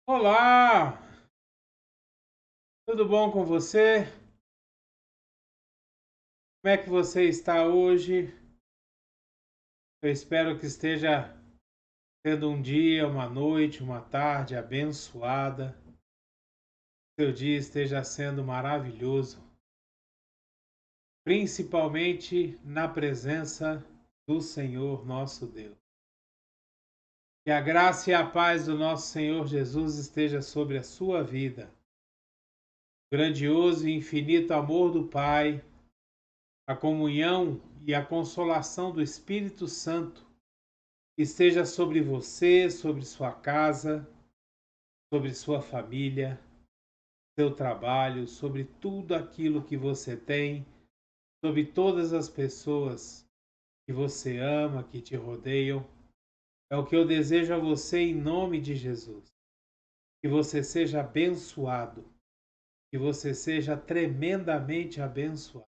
Olá, tudo bom com você? Como é que você está hoje? Eu espero que esteja tendo um dia, uma noite, uma tarde abençoada. Seu dia esteja sendo maravilhoso, principalmente na presença do Senhor nosso Deus. Que a graça e a paz do nosso Senhor Jesus esteja sobre a sua vida. O grandioso e infinito amor do Pai, a comunhão e a consolação do Espírito Santo esteja sobre você, sobre sua casa, sobre sua família, seu trabalho, sobre tudo aquilo que você tem, sobre todas as pessoas que você ama, que te rodeiam. É o que eu desejo a você em nome de Jesus. Que você seja abençoado, que você seja tremendamente abençoado.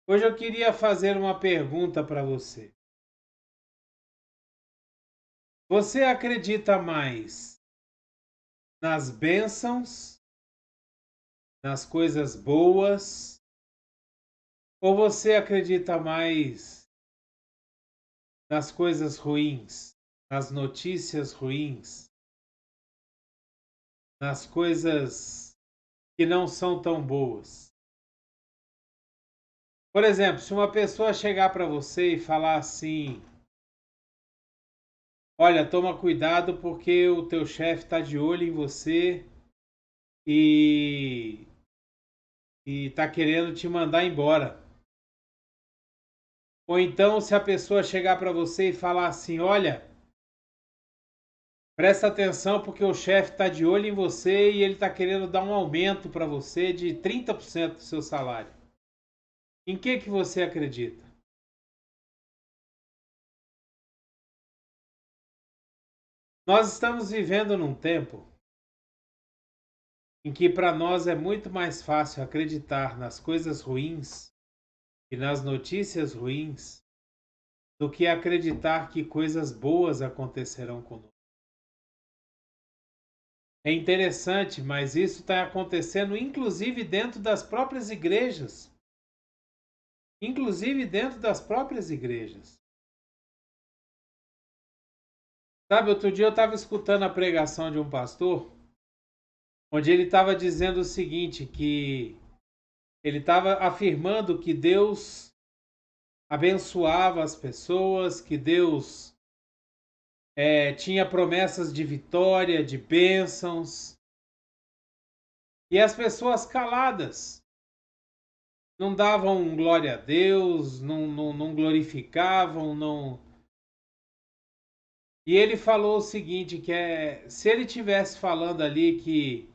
Hoje eu queria fazer uma pergunta para você. Você acredita mais nas bênçãos, nas coisas boas, ou você acredita mais nas coisas ruins, nas notícias ruins, nas coisas que não são tão boas? Por exemplo, se uma pessoa chegar para você e falar assim: olha, toma cuidado porque o teu chefe está de olho em você e está querendo te mandar embora. Ou então, se a pessoa chegar para você e falar assim: olha, presta atenção porque o chefe está de olho em você e ele está querendo dar um aumento para você de 30% do seu salário. Em que você acredita? Nós estamos vivendo num tempo em que para nós é muito mais fácil acreditar nas coisas ruins e nas notícias ruins do que acreditar que coisas boas acontecerão conosco. É interessante, mas isso está acontecendo inclusive dentro das próprias igrejas. Inclusive dentro das próprias igrejas. Sabe, outro dia eu estava escutando a pregação de um pastor, onde ele estava dizendo o seguinte, que ele estava afirmando que Deus abençoava as pessoas, que Deus tinha promessas de vitória, de bênçãos, e as pessoas caladas não davam glória a Deus, não glorificavam, não. E ele falou o seguinte, que se ele tivesse falando ali que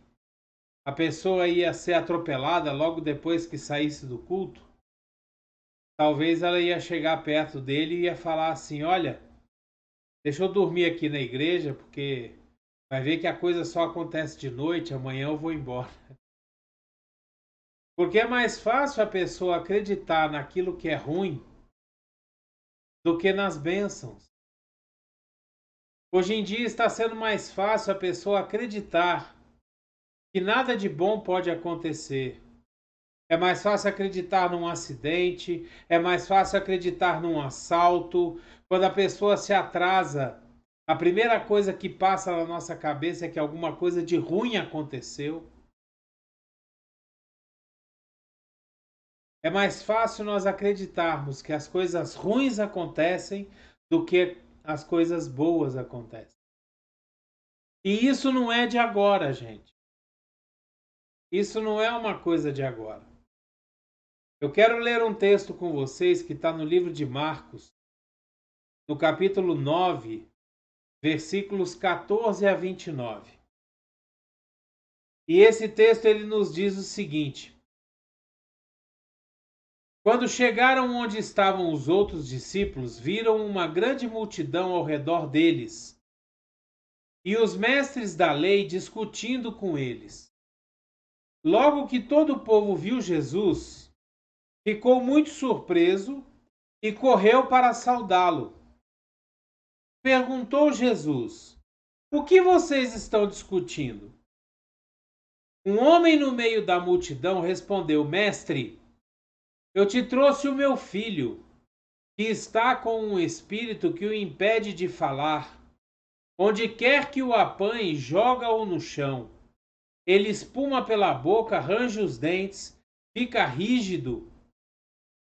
a pessoa ia ser atropelada logo depois que saísse do culto, talvez ela ia chegar perto dele e ia falar assim: olha, deixa eu dormir aqui na igreja, porque vai ver que a coisa só acontece de noite, amanhã eu vou embora. Porque é mais fácil a pessoa acreditar naquilo que é ruim do que nas bênçãos. Hoje em dia está sendo mais fácil a pessoa acreditar que nada de bom pode acontecer. É mais fácil acreditar num acidente, é mais fácil acreditar num assalto. Quando a pessoa se atrasa, a primeira coisa que passa na nossa cabeça é que alguma coisa de ruim aconteceu. É mais fácil nós acreditarmos que as coisas ruins acontecem do que as coisas boas acontecem. E isso não é de agora, gente. Isso não é uma coisa de agora. Eu quero ler um texto com vocês que está no livro de Marcos, no capítulo 9, versículos 14 a 29. E esse texto ele nos diz o seguinte: quando chegaram onde estavam os outros discípulos, viram uma grande multidão ao redor deles e os mestres da lei discutindo com eles. Logo que todo o povo viu Jesus, ficou muito surpreso e correu para saudá-lo. Perguntou Jesus: O que vocês estão discutindo? Um homem no meio da multidão respondeu: Mestre, eu te trouxe o meu filho, que está com um espírito que o impede de falar. Onde quer que o apanhe, joga-o no chão. Ele espuma pela boca, range os dentes, fica rígido.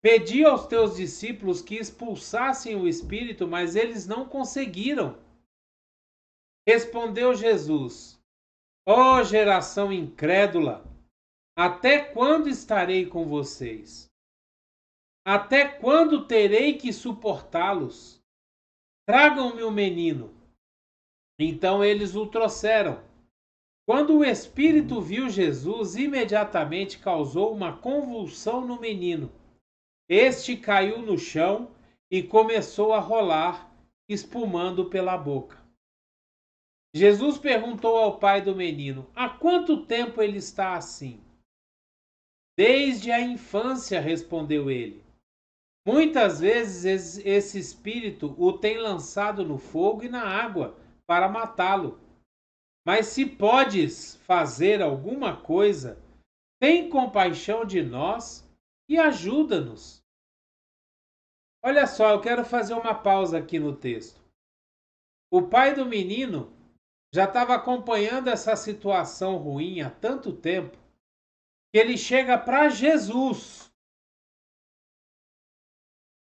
Pedi aos teus discípulos que expulsassem o espírito, mas eles não conseguiram. Respondeu Jesus: Ó geração incrédula, até quando estarei com vocês? Até quando terei que suportá-los? Tragam-me o menino. Então eles o trouxeram. Quando o espírito viu Jesus, imediatamente causou uma convulsão no menino. Este caiu no chão e começou a rolar, espumando pela boca. Jesus perguntou ao pai do menino: Há quanto tempo ele está assim? Desde a infância, respondeu ele. Muitas vezes esse espírito o tem lançado no fogo e na água para matá-lo. Mas se podes fazer alguma coisa, tem compaixão de nós e ajuda-nos. Olha só, eu quero fazer uma pausa aqui no texto. O pai do menino já estava acompanhando essa situação ruim há tanto tempo que ele chega para Jesus,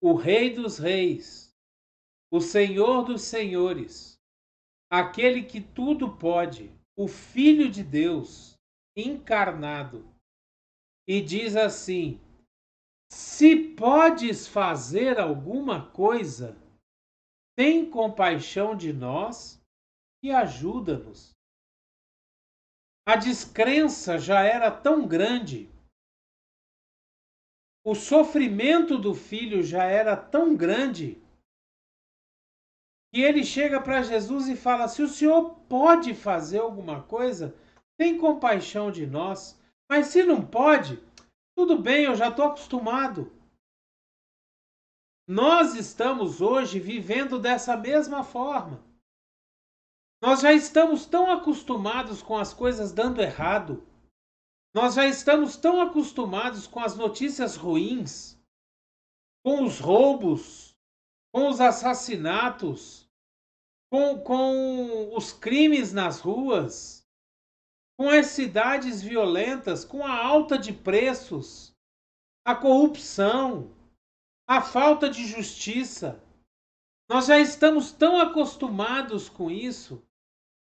o Rei dos Reis, o Senhor dos Senhores, aquele que tudo pode, o Filho de Deus encarnado, e diz assim: Se podes fazer alguma coisa, tem compaixão de nós e ajuda-nos. A descrença já era tão grande, o sofrimento do filho já era tão grande, que ele chega para Jesus e fala: Se o Senhor pode fazer alguma coisa, tem compaixão de nós. Mas se não pode, tudo bem, eu já estou acostumado. Nós estamos hoje vivendo dessa mesma forma. Nós já estamos tão acostumados com as coisas dando errado. Nós já estamos tão acostumados com as notícias ruins, com os roubos, com os assassinatos, com os crimes nas ruas, com as cidades violentas, com a alta de preços, a corrupção, a falta de justiça. Nós já estamos tão acostumados com isso,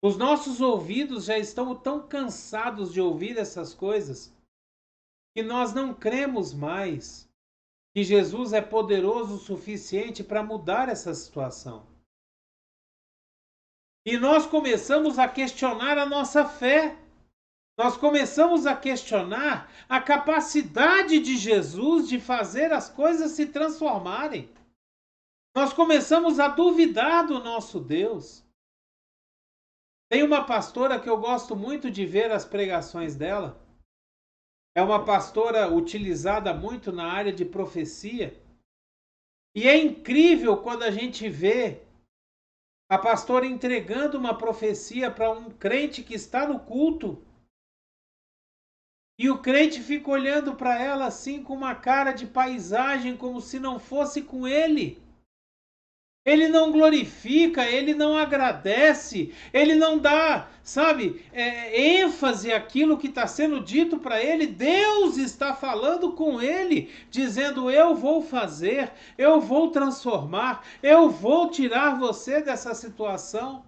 os nossos ouvidos já estão tão cansados de ouvir essas coisas, que nós não cremos mais que Jesus é poderoso o suficiente para mudar essa situação. E nós começamos a questionar a nossa fé. Nós começamos a questionar a capacidade de Jesus de fazer as coisas se transformarem. Nós começamos a duvidar do nosso Deus. Tem uma pastora que eu gosto muito de ver as pregações dela. É uma pastora utilizada muito na área de profecia. E é incrível quando a gente vê a pastora entregando uma profecia para um crente que está no culto. E o crente fica olhando para ela assim com uma cara de paisagem, como se não fosse com ele. Ele não glorifica, ele não agradece, ele não dá, sabe, ênfase àquilo que está sendo dito para ele. Deus está falando com ele, dizendo: Eu vou fazer, eu vou transformar, eu vou tirar você dessa situação.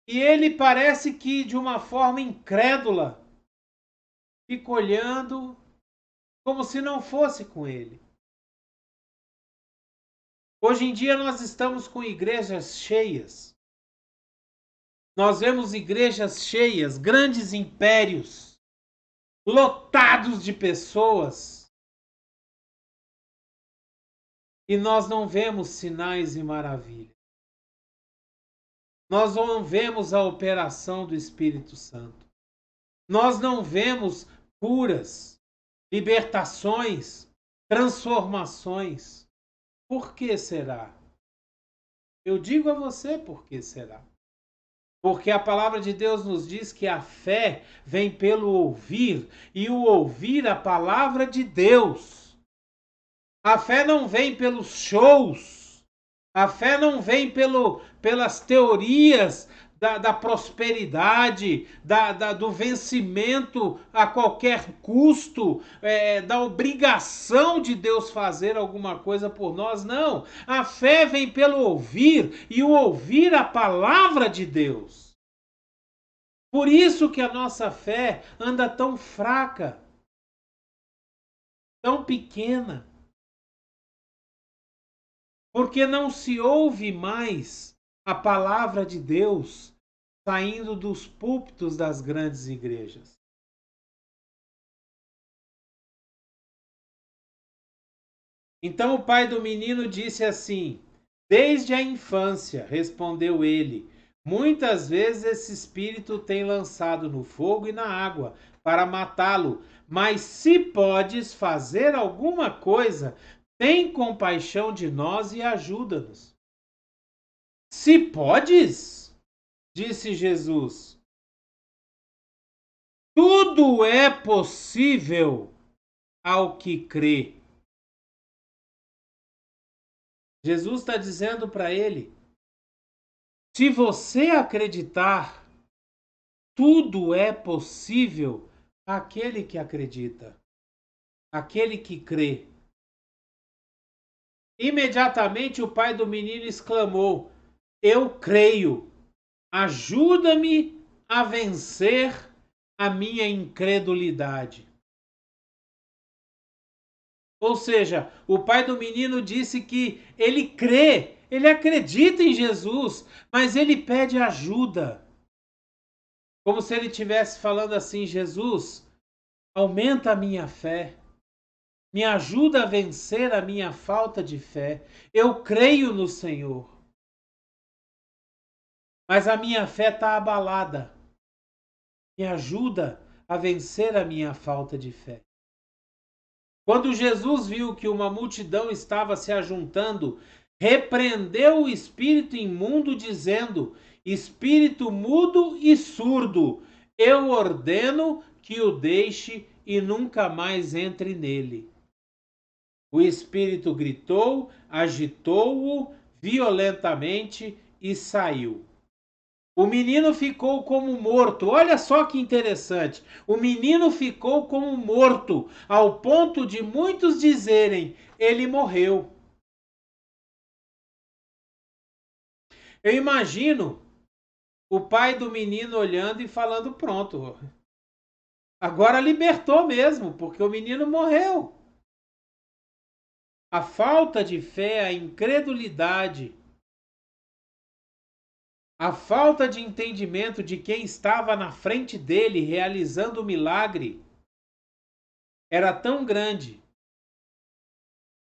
E ele parece que de uma forma incrédula fica olhando como se não fosse com ele. Hoje em dia nós estamos com igrejas cheias. Nós vemos igrejas cheias, grandes impérios, lotados de pessoas. E nós não vemos sinais e maravilhas. Nós não vemos a operação do Espírito Santo. Nós não vemos curas, libertações, transformações. Por que será? Eu digo a você por que será. Porque a palavra de Deus nos diz que a fé vem pelo ouvir, e o ouvir a palavra de Deus. A fé não vem pelos shows, a fé não vem pelas teorias da prosperidade, do vencimento a qualquer custo, da obrigação de Deus fazer alguma coisa por nós, não. A fé vem pelo ouvir, e o ouvir a palavra de Deus. Por isso que a nossa fé anda tão fraca, tão pequena. Porque não se ouve mais a palavra de Deus saindo dos púlpitos das grandes igrejas. Então o pai do menino disse assim: desde a infância, respondeu ele, muitas vezes esse espírito tem lançado no fogo e na água para matá-lo. Mas se podes fazer alguma coisa, tem compaixão de nós e ajuda-nos. Se podes, disse Jesus, tudo é possível ao que crê. Jesus está dizendo para ele: se você acreditar, tudo é possível àquele que acredita, àquele que crê. Imediatamente o pai do menino exclamou: eu creio, ajuda-me a vencer a minha incredulidade. Ou seja, o pai do menino disse que ele crê, ele acredita em Jesus, mas ele pede ajuda. Como se ele estivesse falando assim: Jesus, aumenta a minha fé, me ajuda a vencer a minha falta de fé. Eu creio no Senhor, mas a minha fé está abalada. Me ajuda a vencer a minha falta de fé. Quando Jesus viu que uma multidão estava se ajuntando, repreendeu o espírito imundo, dizendo: espírito mudo e surdo, eu ordeno que o deixe e nunca mais entre nele. O espírito gritou, agitou-o violentamente e saiu. O menino ficou como morto. Olha só que interessante. O menino ficou como morto, ao ponto de muitos dizerem: ele morreu. Eu imagino o pai do menino olhando e falando: pronto, agora libertou mesmo, porque o menino morreu. A falta de fé, a incredulidade, a falta de entendimento de quem estava na frente dele realizando o milagre era tão grande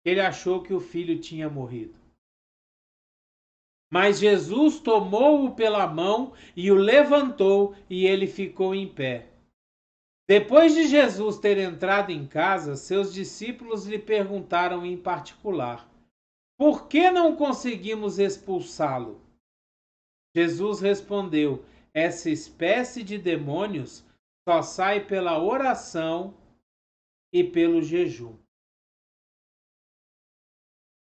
que ele achou que o filho tinha morrido. Mas Jesus tomou-o pela mão e o levantou, e ele ficou em pé. Depois de Jesus ter entrado em casa, seus discípulos lhe perguntaram em particular: por que não conseguimos expulsá-lo? Jesus respondeu: essa espécie de demônios só sai pela oração e pelo jejum.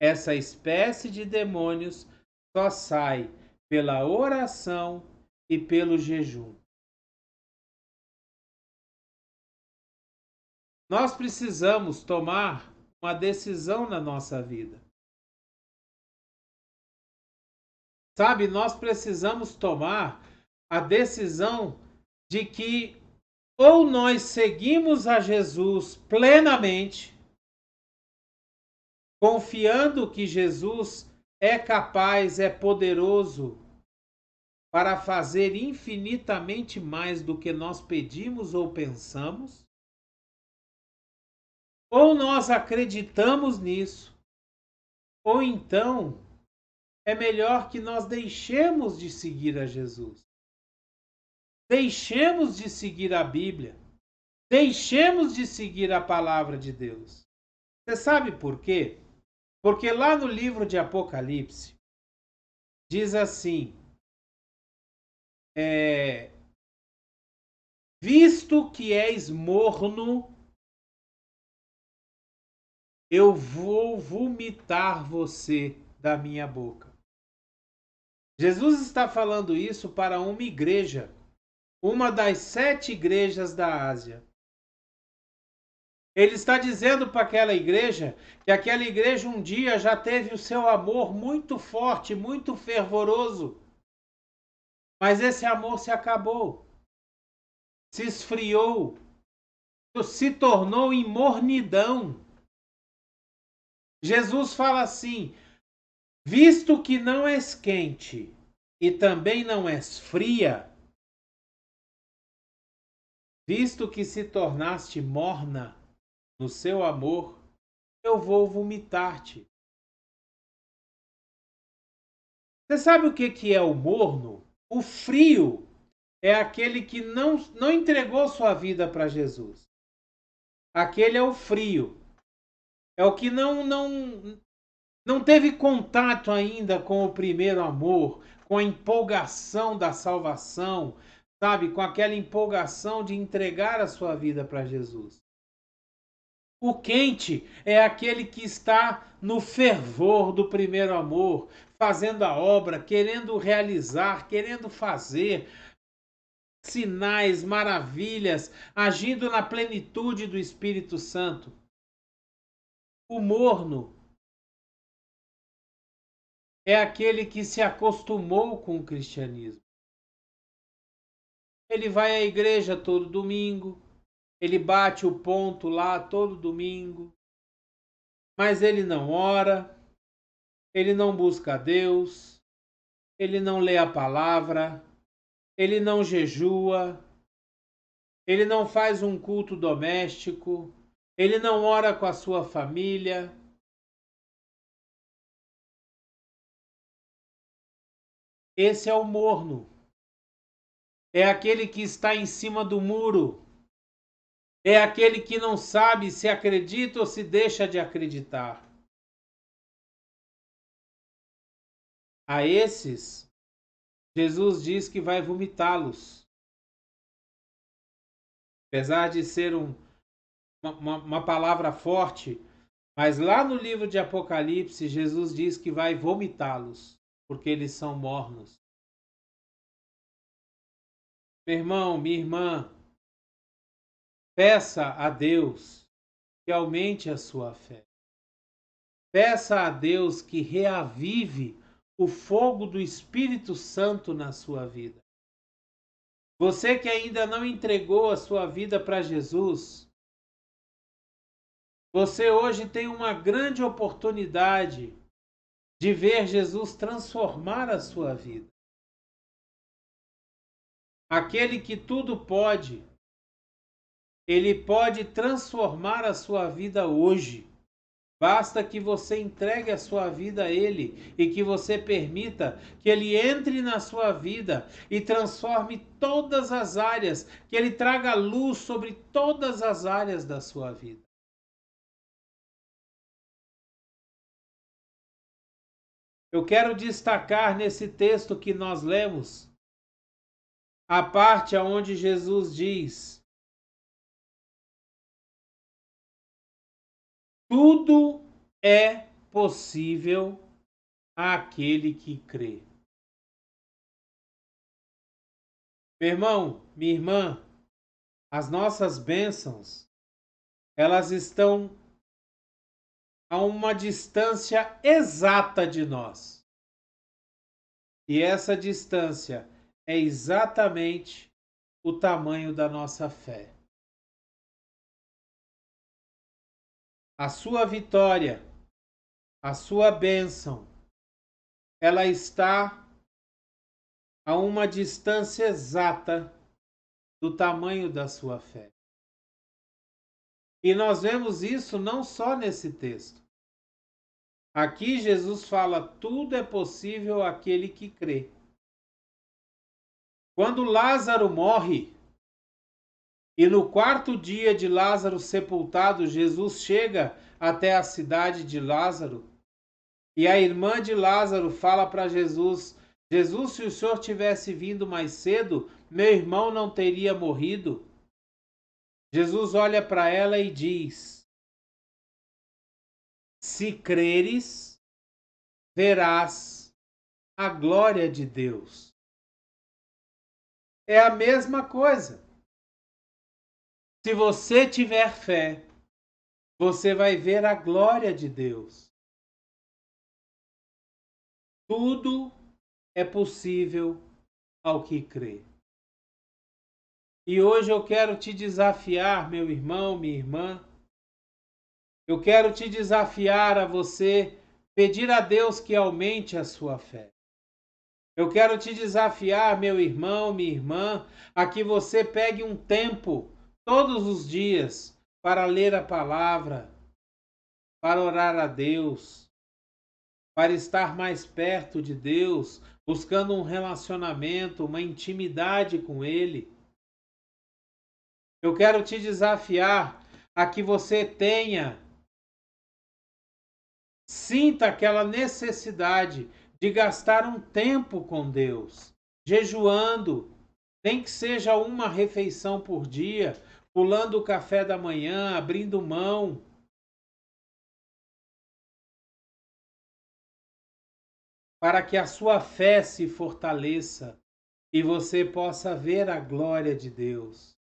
Essa espécie de demônios só sai pela oração e pelo jejum. Nós precisamos tomar uma decisão na nossa vida. Sabe, nós precisamos tomar a decisão de que ou nós seguimos a Jesus plenamente, confiando que Jesus é capaz, é poderoso para fazer infinitamente mais do que nós pedimos ou pensamos, ou nós acreditamos nisso, ou então é melhor que nós deixemos de seguir a Jesus. Deixemos de seguir a Bíblia. Deixemos de seguir a palavra de Deus. Você sabe por quê? Porque lá no livro de Apocalipse diz assim: visto que és morno, eu vou vomitar você da minha boca. Jesus está falando isso para uma igreja, uma das 7 igrejas da Ásia. Ele está dizendo para aquela igreja que aquela igreja um dia já teve o seu amor muito forte, muito fervoroso. Mas esse amor se acabou, se esfriou, se tornou em mornidão. Jesus fala assim: visto que não és quente e também não és fria, visto que se tornaste morna no seu amor, eu vou vomitar-te. Você sabe o que é o morno? O frio é aquele que não entregou sua vida para Jesus. Aquele é o frio. É o que não teve contato ainda com o primeiro amor, com a empolgação da salvação, sabe? Com aquela empolgação de entregar a sua vida para Jesus. O quente é aquele que está no fervor do primeiro amor, fazendo a obra, querendo realizar, querendo fazer sinais, maravilhas, agindo na plenitude do Espírito Santo. O morno é aquele que se acostumou com o cristianismo. Ele vai à igreja todo domingo, ele bate o ponto lá todo domingo, mas ele não ora, ele não busca a Deus, ele não lê a palavra, ele não jejua, ele não faz um culto doméstico, ele não ora com a sua família. Esse é o morno. É aquele que está em cima do muro. É aquele que não sabe se acredita ou se deixa de acreditar. A esses, Jesus diz que vai vomitá-los. Apesar de ser uma palavra forte, mas lá no livro de Apocalipse, Jesus diz que vai vomitá-los, porque eles são mornos. Meu irmão, minha irmã, peça a Deus que aumente a sua fé. Peça a Deus que reavive o fogo do Espírito Santo na sua vida. Você que ainda não entregou a sua vida para Jesus, você hoje tem uma grande oportunidade de ver Jesus transformar a sua vida. Aquele que tudo pode, ele pode transformar a sua vida hoje. Basta que você entregue a sua vida a Ele e que você permita que Ele entre na sua vida e transforme todas as áreas, que Ele traga luz sobre todas as áreas da sua vida. Eu quero destacar nesse texto que nós lemos a parte onde Jesus diz: tudo é possível àquele que crê. Meu irmão, minha irmã, as nossas bênçãos, elas estão a uma distância exata de nós. E essa distância é exatamente o tamanho da nossa fé. A sua vitória, a sua bênção, ela está a uma distância exata do tamanho da sua fé. E nós vemos isso não só nesse texto. Aqui Jesus fala: tudo é possível àquele que crê. Quando Lázaro morre, e no 4º dia de Lázaro sepultado, Jesus chega até a cidade de Lázaro, e a irmã de Lázaro fala para Jesus Jesus, se o Senhor tivesse vindo mais cedo, meu irmão não teria morrido. Jesus olha para ela e diz: se creres, verás a glória de Deus. É a mesma coisa. Se você tiver fé, você vai ver a glória de Deus. Tudo é possível ao que crê. E hoje eu quero te desafiar, meu irmão, minha irmã. Eu quero te desafiar a você pedir a Deus que aumente a sua fé. Eu quero te desafiar, meu irmão, minha irmã, a que você pegue um tempo todos os dias para ler a palavra, para orar a Deus, para estar mais perto de Deus, buscando um relacionamento, uma intimidade com Ele. Eu quero te desafiar a que você sinta aquela necessidade de gastar um tempo com Deus, jejuando, nem que seja uma refeição por dia, pulando o café da manhã, abrindo mão, para que a sua fé se fortaleça e você possa ver a glória de Deus.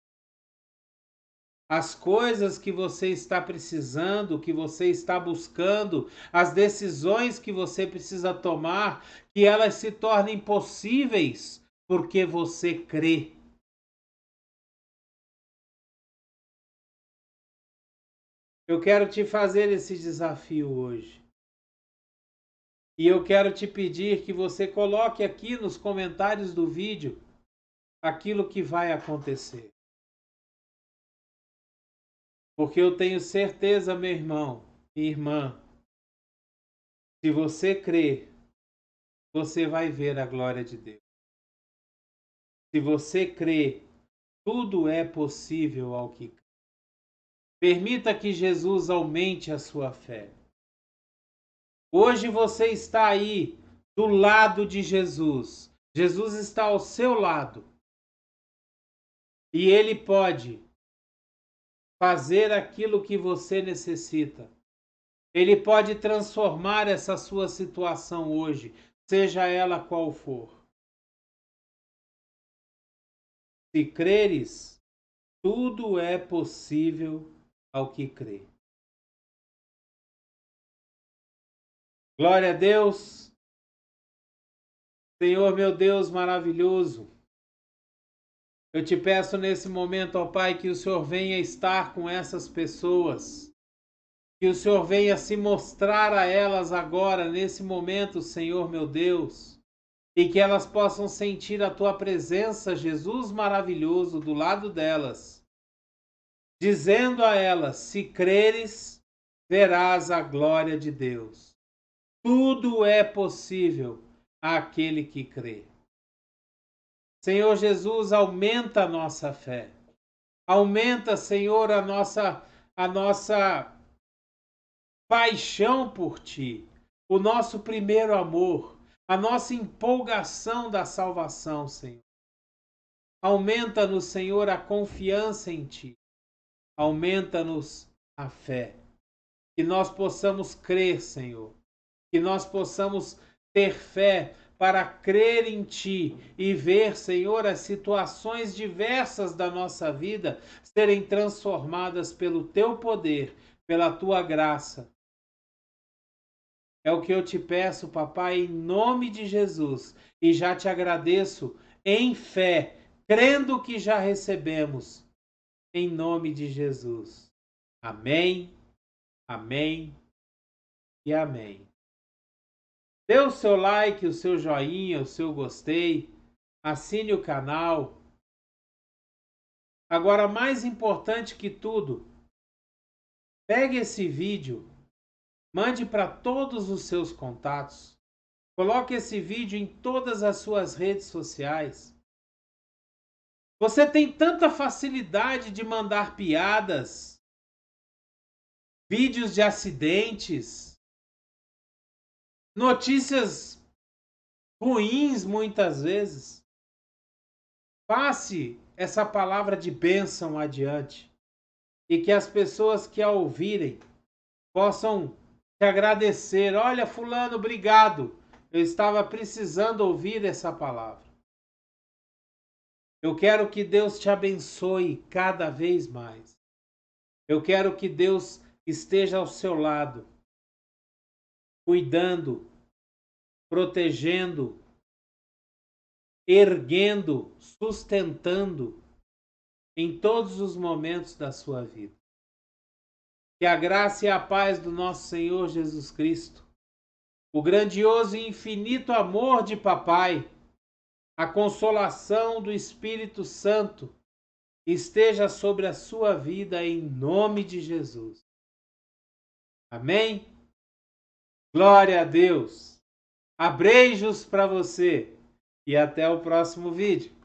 As coisas que você está precisando, que você está buscando, as decisões que você precisa tomar, que elas se tornem possíveis porque você crê. Eu quero te fazer esse desafio hoje. E eu quero te pedir que você coloque aqui nos comentários do vídeo aquilo que vai acontecer. Porque eu tenho certeza, meu irmão e irmã, se você crer, você vai ver a glória de Deus. Se você crê, tudo é possível ao que crê. Permita que Jesus aumente a sua fé. Hoje você está aí do lado de Jesus. Jesus está ao seu lado. E ele pode fazer aquilo que você necessita. Ele pode transformar essa sua situação hoje, seja ela qual for. Se creres, tudo é possível ao que crê. Glória a Deus. Senhor meu Deus maravilhoso, eu te peço nesse momento, ó Pai, que o Senhor venha estar com essas pessoas, que o Senhor venha se mostrar a elas agora, nesse momento, Senhor meu Deus, e que elas possam sentir a Tua presença, Jesus maravilhoso, do lado delas, dizendo a elas, se creres, verás a glória de Deus. Tudo é possível àquele que crê. Senhor Jesus, aumenta a nossa fé. Aumenta, Senhor, a nossa paixão por Ti, o nosso primeiro amor, a nossa empolgação da salvação, Senhor. Aumenta-nos, Senhor, a confiança em Ti. Aumenta-nos a fé. Que nós possamos crer, Senhor. Que nós possamos ter fé para crer em Ti e ver, Senhor, as situações diversas da nossa vida serem transformadas pelo Teu poder, pela Tua graça. É o que eu te peço, papai, em nome de Jesus, e já te agradeço em fé, crendo que já recebemos, em nome de Jesus. Amém, amém e amém. Dê o seu like, o seu joinha, o seu gostei, assine o canal. Agora, mais importante que tudo, pegue esse vídeo, mande para todos os seus contatos, coloque esse vídeo em todas as suas redes sociais. Você tem tanta facilidade de mandar piadas, vídeos de acidentes, notícias ruins muitas vezes. Passe essa palavra de bênção adiante e que as pessoas que a ouvirem possam te agradecer. Olha, fulano, obrigado. Eu estava precisando ouvir essa palavra. Eu quero que Deus te abençoe cada vez mais. Eu quero que Deus esteja ao seu lado, cuidando, protegendo, erguendo, sustentando em todos os momentos da sua vida. Que a graça e a paz do nosso Senhor Jesus Cristo, o grandioso e infinito amor de Papai, a consolação do Espírito Santo esteja sobre a sua vida em nome de Jesus. Amém? Glória a Deus! Abreijos para você e até o próximo vídeo.